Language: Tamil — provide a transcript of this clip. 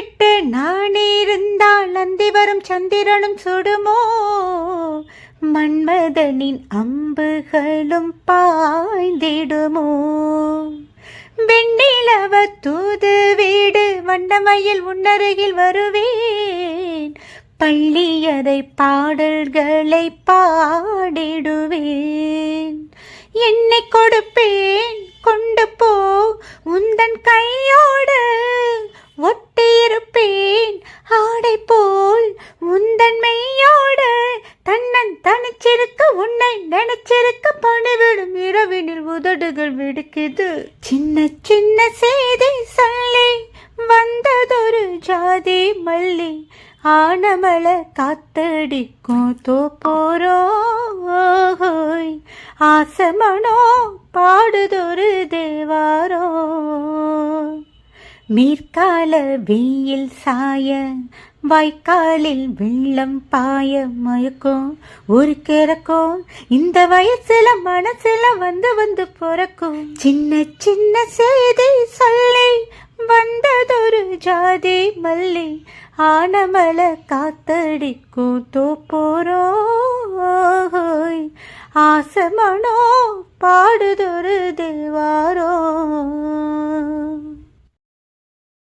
விட்டு நான் இருந்தால் அந்தி வரும் சந்திரனும் சுடுமோ, மன்மதனின் அம்புகளும் பாய்ந்திடுமோ. வெண்ணிலவ தூது வீடு வண்ணமயில் உன்னருகில் வருவேன், பள்ளியறை பாடல்களை பாடிடுவேன். என்னை கொடுப்பேன் கொண்டு போ உந்தன் கையோடு, ஒட்டியிருப்பேன் ஆடை போல் உந்தன் மெய்யோடு. தன்னன் தனிச்சிருக்க உன்னை நினைச்சிருக்க பணிவிடும் இரவினில் உதடுகள் வெடிக்குது. சின்ன சின்ன செய்தி சொல்லி வந்ததொரு ஜாதி மல்லி, ஆனமல காத்தடிக்கும் தோப்போரோய். ஆசமனோ பாடுதொரு தேவாரோ. மீர்கால வெயில் சாய வாய்க்காலில் வெள்ளம் பாய மயக்கும் ஒரு கிறக்கும், இந்த வயசுல மனசுல வந்து வந்து பிறக்கும். சின்ன சின்ன செய்தி சொல்லி வந்ததொரு ஜாதி மல்லி, ஆனமல காத்தடிக்கும் தோப்போரோய். ஆசமனோ பாடுதொரு தேவாரோ.